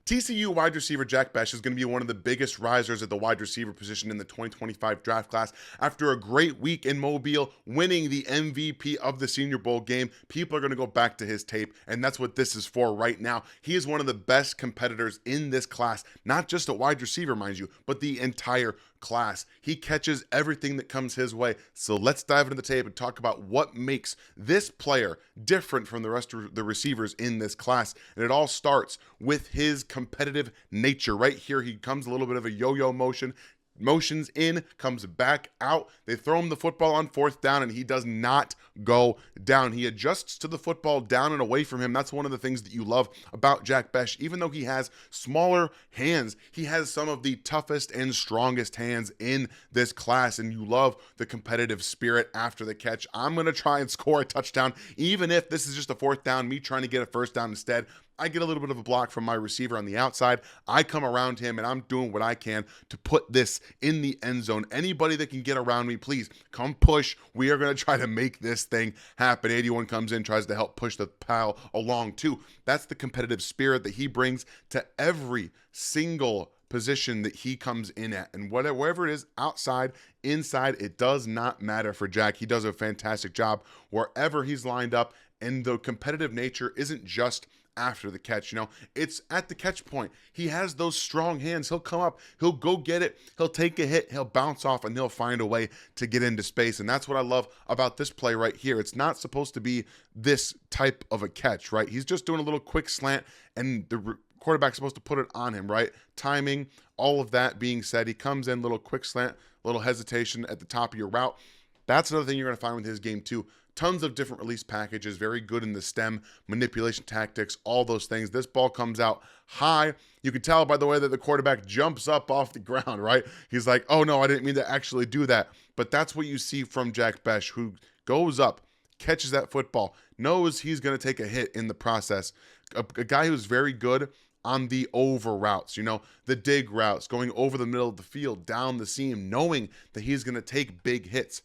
TCU wide receiver Jack Bech is going to be one of the biggest risers at the wide receiver position in the 2025 draft class. After a great week in Mobile, winning the MVP of the Senior Bowl game, people are going to go back to his tape, and that's what this is for right now. He is one of the best competitors in this class, not just a wide receiver, mind you, but the entire class. He catches everything that comes his way. So let's dive into the tape and talk about what makes this player different from the rest of the receivers in this class. And it all starts with his competitive nature. Right here, he comes a little bit of a yo-yo motion. Motions in, comes back out. They throw him the football on fourth down, and he does not go down. He adjusts to the football down and away from him. That's one of the things that you love about Jack Bech. Even though he has smaller hands, he has some of the toughest and strongest hands in this class, and you love the competitive spirit after the catch. I'm going to try and score a touchdown, even if this is just a fourth down, me trying to get a first down instead. I get a little bit of a block from my receiver on the outside. I come around him, and I'm doing what I can to put this in the end zone. Anybody that can get around me, please come push. We are going to try to make this thing happen. 81 comes in, tries to help push the pile along too. That's the competitive spirit that he brings to every single position that he comes in at. And wherever it is, outside, inside, it does not matter for Jack. He does a fantastic job wherever he's lined up. And the competitive nature isn't just after the catch, it's at the catch point. He has those strong hands. He'll come up, he'll go get it, he'll take a hit, he'll bounce off, and he'll find a way to get into space. And that's what I love about this play right here. It's not supposed to be this type of a catch, right? He's just doing a little quick slant, and the quarterback's supposed to put it on him, right? Timing, all of that being said, he comes in, little quick slant, little hesitation at the top of your route. That's another thing you're going to find with his game too. Tons of different release packages, very good in the stem, manipulation tactics, all those things. This ball comes out high. You can tell by the way that the quarterback jumps up off the ground, right? He's like, oh no, I didn't mean to actually do that. But that's what you see from Jack Bech, who goes up, catches that football, knows he's going to take a hit in the process. A guy who's very good on the over routes, the dig routes, going over the middle of the field, down the seam, knowing that he's going to take big hits.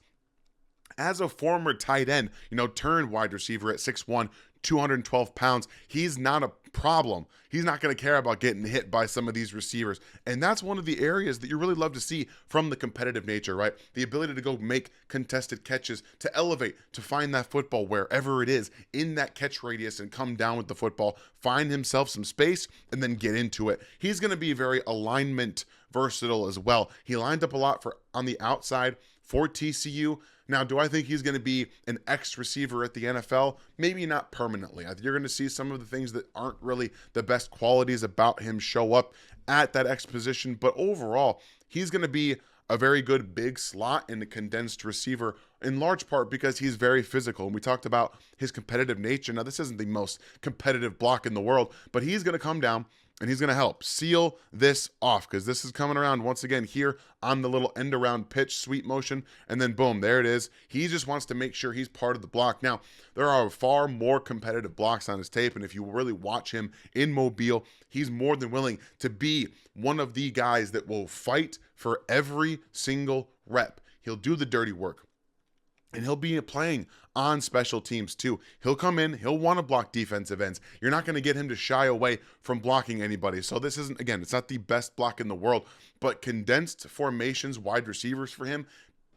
As a former tight end, turned wide receiver at 6'1", 212 pounds, he's not a problem. He's not going to care about getting hit by some of these receivers. And that's one of the areas that you really love to see from the competitive nature, right? The ability to go make contested catches, to elevate, to find that football wherever it is in that catch radius and come down with the football, find himself some space, and then get into it. He's going to be very alignment versatile as well. He lined up a lot on the outside for TCU. Now, do I think he's going to be an X receiver at the NFL? Maybe not permanently. You're going to see some of the things that aren't really the best qualities about him show up at that X position. But overall, he's going to be a very good big slot and a condensed receiver, in large part because he's very physical. And we talked about his competitive nature. Now, this isn't the most competitive block in the world, but he's going to come down and he's going to help seal this off, because this is coming around once again here on the little end around pitch, sweep motion, and then boom, there it is. He just wants to make sure he's part of the block. Now, there are far more competitive blocks on his tape, and if you really watch him in Mobile, he's more than willing to be one of the guys that will fight for every single rep. He'll do the dirty work. And he'll be playing on special teams too. He'll come in, he'll want to block defensive ends. You're not going to get him to shy away from blocking anybody. So this isn't, again, it's not the best block in the world, but condensed formations, wide receivers for him,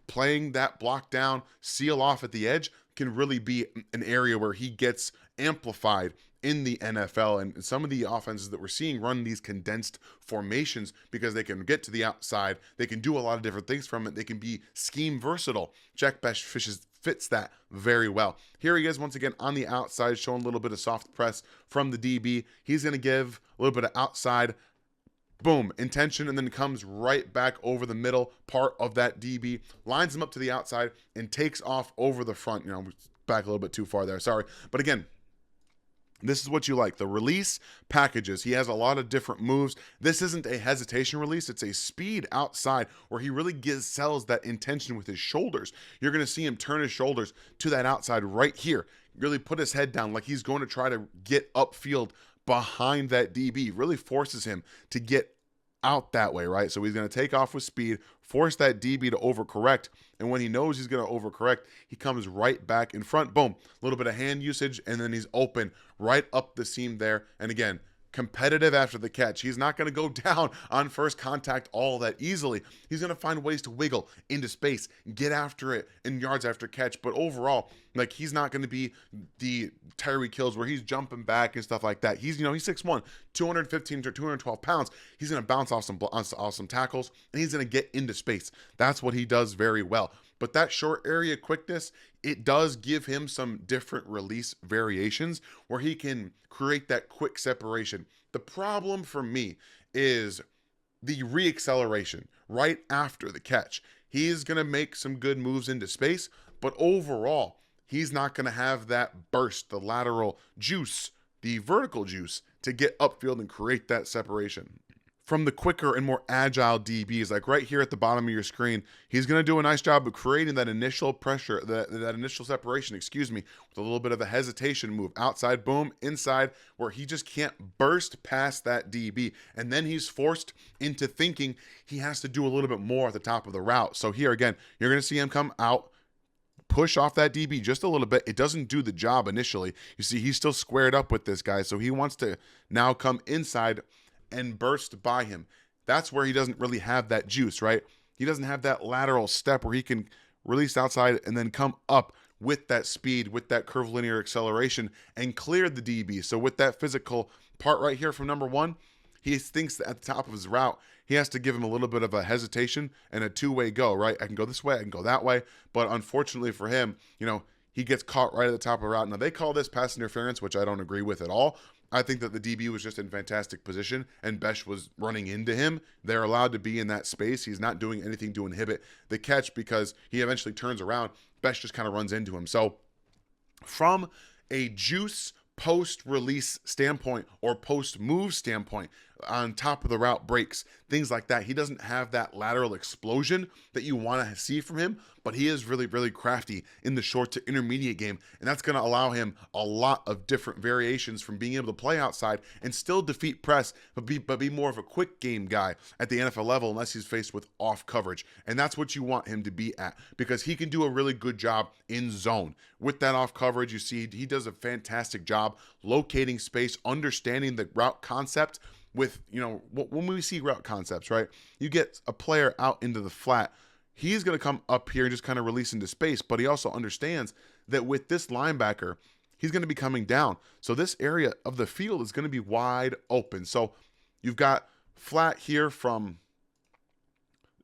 playing that block down, seal off at the edge, can really be an area where he gets amplified in the NFL. And some of the offenses that we're seeing run these condensed formations because they can get to the outside. They can do a lot of different things from it. They can be scheme versatile. Jack Bech fits that very well. Here he is once again on the outside, showing a little bit of soft press from the DB. He's going to give a little bit of outside, boom, intention, and then comes right back over the middle part of that DB, lines him up to the outside, and takes off over the front. Back a little bit too far there, sorry. But again, this is what you like. The release packages. He has a lot of different moves. This isn't a hesitation release. It's a speed outside where he really sells that intention with his shoulders. You're going to see him turn his shoulders to that outside right here. Really put his head down like he's going to try to get upfield behind that DB. Really forces him to get out that way, right? So he's going to take off with speed, force that DB to overcorrect, and when he knows he's going to overcorrect, he comes right back in front. Boom, a little bit of hand usage, and then he's open right up the seam there. And again, competitive after the catch. He's not going to go down on first contact all that easily. He's going to find ways to wiggle into space, get after it in yards after catch. But overall, like, he's not going to be the Tyreek Hills where he's jumping back and stuff like that. He's 6'1", 215 to 212 pounds. He's going to bounce off some tackles, and he's going to get into space. That's what he does very well. But that short area quickness, it does give him some different release variations where he can create that quick separation. The problem for me is the reacceleration right after the catch. He's going to make some good moves into space, but overall, he's not going to have that burst, the lateral juice, the vertical juice to get upfield and create that separation. From the quicker and more agile DBs, like right here at the bottom of your screen, he's going to do a nice job of creating that initial pressure, that initial separation, with a little bit of a hesitation move. Outside, boom, inside, where he just can't burst past that DB. And then he's forced into thinking he has to do a little bit more at the top of the route. So here again, you're going to see him come out, push off that DB just a little bit. It doesn't do the job initially. You see, he's still squared up with this guy, so he wants to now come inside and burst by him. That's where he doesn't really have that juice, right? He doesn't have that lateral step where he can release outside and then come up with that speed, with that curvilinear acceleration and clear the DB. So with that physical part right here from number one, he thinks that at the top of his route, he has to give him a little bit of a hesitation and a two-way go, right? I can go this way, I can go that way. But unfortunately for him, he gets caught right at the top of the route. Now, they call this pass interference, which I don't agree with at all. I think that the DB was just in fantastic position and Bech was running into him. They're allowed to be in that space. He's not doing anything to inhibit the catch because he eventually turns around. Bech just kind of runs into him. So from a juice post-release standpoint or post-move standpoint, on top of the route breaks, things like that, he doesn't have that lateral explosion that you want to see from him, but he is really, really crafty in the short to intermediate game, and that's going to allow him a lot of different variations from being able to play outside and still defeat press, but be more of a quick game guy at the NFL level unless he's faced with off coverage, and that's what you want him to be at because he can do a really good job in zone. With that off coverage, you see he does a fantastic job locating space, understanding the route concept. With, when we see route concepts, right, you get a player out into the flat, he's going to come up here and just kind of release into space, but he also understands that with this linebacker, he's going to be coming down. So this area of the field is going to be wide open. So you've got flat here from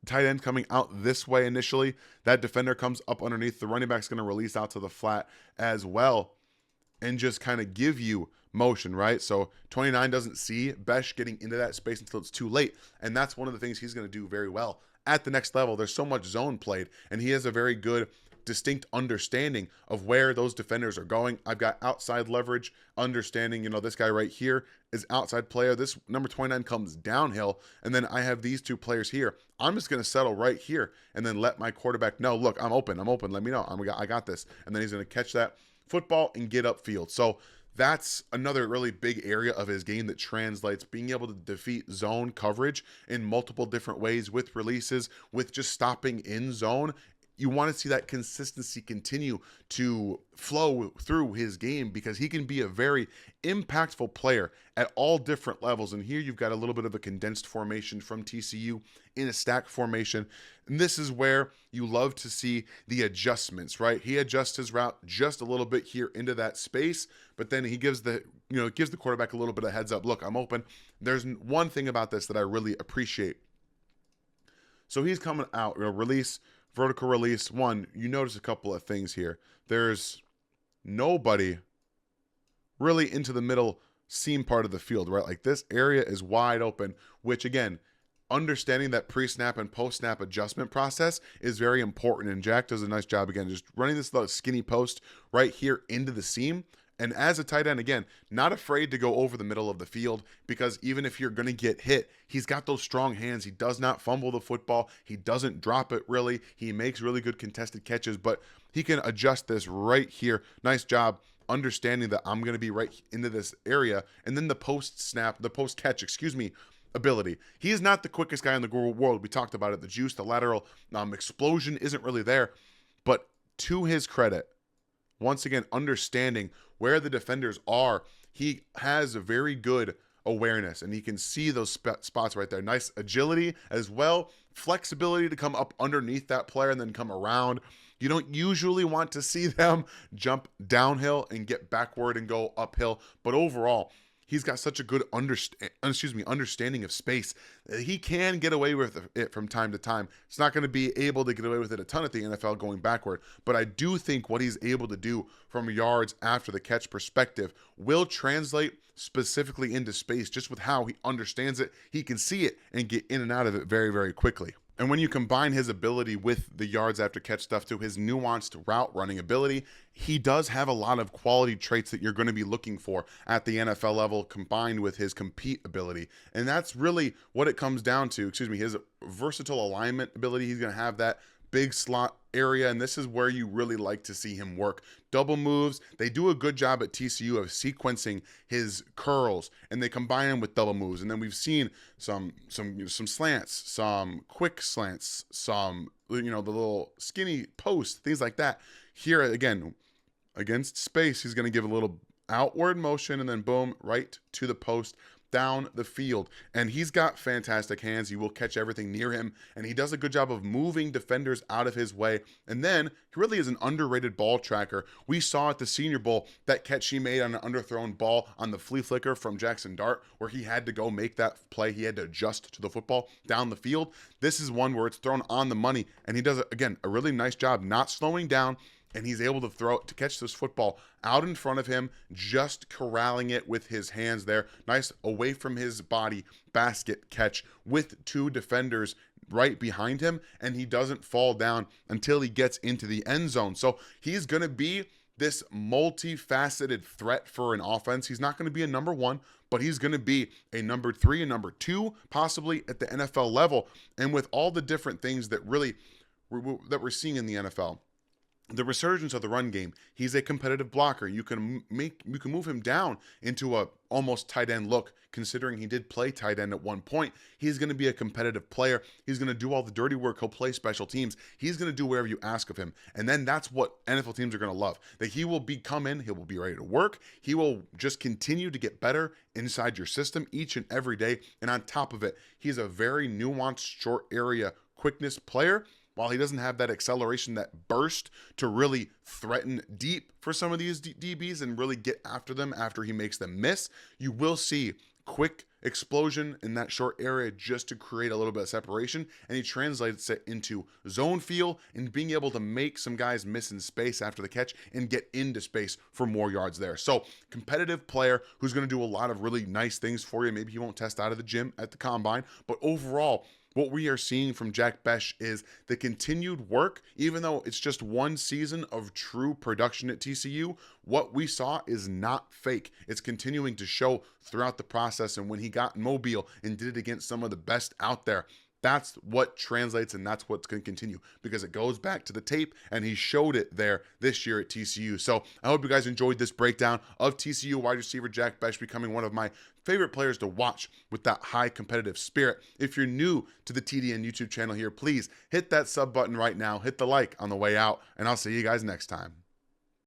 tight end coming out this way initially. That defender comes up underneath. The running back's going to release out to the flat as well and just kind of give you motion, right? So 29 doesn't see Bech getting into that space until it's too late. And that's one of the things he's going to do very well at the next level. There's so much zone played, and he has a very good, distinct understanding of where those defenders are going. I've got outside leverage, understanding, this guy right here is outside player. This number 29 comes downhill, and then I have these two players here. I'm just going to settle right here and then let my quarterback know, look, I'm open. Let me know. I got this. And then he's going to catch that football and get upfield. So that's another really big area of his game that translates being able to defeat zone coverage in multiple different ways with releases, with just stopping in zone. You want to see that consistency continue to flow through his game because he can be a very impactful player at all different levels. And here you've got a little bit of a condensed formation from TCU in a stack formation. And this is where you love to see the adjustments, right? He adjusts his route just a little bit here into that space, but then he gives the quarterback a little bit of heads up. Look, I'm open. There's one thing about this that I really appreciate. So he's coming out, release, vertical release. One, you notice a couple of things here. There's nobody really into the middle seam part of the field, right? Like this area is wide open, which again, understanding that pre-snap and post-snap adjustment process is very important. And Jack does a nice job again, just running this little skinny post right here into the seam. And as a tight end, again, not afraid to go over the middle of the field because even if you're going to get hit, he's got those strong hands. He does not fumble the football. He doesn't drop it really. He makes really good contested catches, but he can adjust this right here. Nice job understanding that I'm going to be right into this area. And then the post-catch, ability. He is not the quickest guy in the world. We talked about it. The juice, the lateral explosion isn't really there. But to his credit, once again, understanding where the defenders are, he has a very good awareness, and he can see those spots right there. Nice agility as well, flexibility to come up underneath that player and then come around. You don't usually want to see them jump downhill and get backward and go uphill, but overall, he's got such a good understanding of space that he can get away with it from time to time. It's not going to be able to get away with it a ton at the NFL going backward, but I do think what he's able to do from a yards after the catch perspective will translate specifically into space. Just with how he understands it, he can see it and get in and out of it very, very quickly. And when you combine his ability with the yards after catch stuff to his nuanced route running ability, he does have a lot of quality traits that you're going to be looking for at the NFL level, combined with his compete ability. And that's really what it comes down to. His versatile alignment ability. He's going to have that big slot area, and this is where you really like to see him work. Double moves, they do a good job at TCU of sequencing his curls, and they combine them with double moves. And then we've seen some slants, some quick slants, some the little skinny post, things like that. Here again, against space, he's going to give a little outward motion and then boom, right to the post, down the field. And he's got fantastic hands. He will catch everything near him, and he does a good job of moving defenders out of his way. And then he really is an underrated ball tracker. We saw at the Senior Bowl that catch he made on an underthrown ball on the flea flicker from Jackson Dart, where he had to go make that play. He had to adjust to the football down the field. This is one where it's thrown on the money, and he does, again, a really nice job not slowing down, and he's able to catch this football out in front of him, just corralling it with his hands there. Nice away from his body basket catch with two defenders right behind him, and he doesn't fall down until he gets into the end zone. So he's going to be this multifaceted threat for an offense. He's not going to be a number one, but he's going to be a number 3 and number 2, possibly at the NFL level. And with all the different things that we're seeing in the NFL, the resurgence of the run game, he's a competitive blocker. You can move him down into a almost tight end look, considering he did play tight end at one point. He's going to be a competitive player. He's going to do all the dirty work. He'll play special teams. He's going to do whatever you ask of him. And then that's what NFL teams are going to love. That he will come in, he will be ready to work. He will just continue to get better inside your system each and every day. And on top of it, he's a very nuanced short area quickness player. While he doesn't have that acceleration, that burst to really threaten deep for some of these DBs and really get after them after he makes them miss, you will see quick explosion in that short area just to create a little bit of separation, and he translates it into zone feel and being able to make some guys miss in space after the catch and get into space for more yards there. So competitive player who's going to do a lot of really nice things for you. Maybe he won't test out of the gym at the combine, but overall, what we are seeing from Jack Bech is the continued work. Even though it's just one season of true production at TCU, what we saw is not fake. It's continuing to show throughout the process. And when he got in Mobile and did it against some of the best out there, that's what translates, and that's what's going to continue because it goes back to the tape, and he showed it there this year at TCU. So I hope you guys enjoyed this breakdown of TCU wide receiver Jack Bech becoming one of my favorite players to watch with that high competitive spirit. If you're new to the TDN YouTube channel here, please hit that sub button right now, hit the like on the way out, and I'll see you guys next time.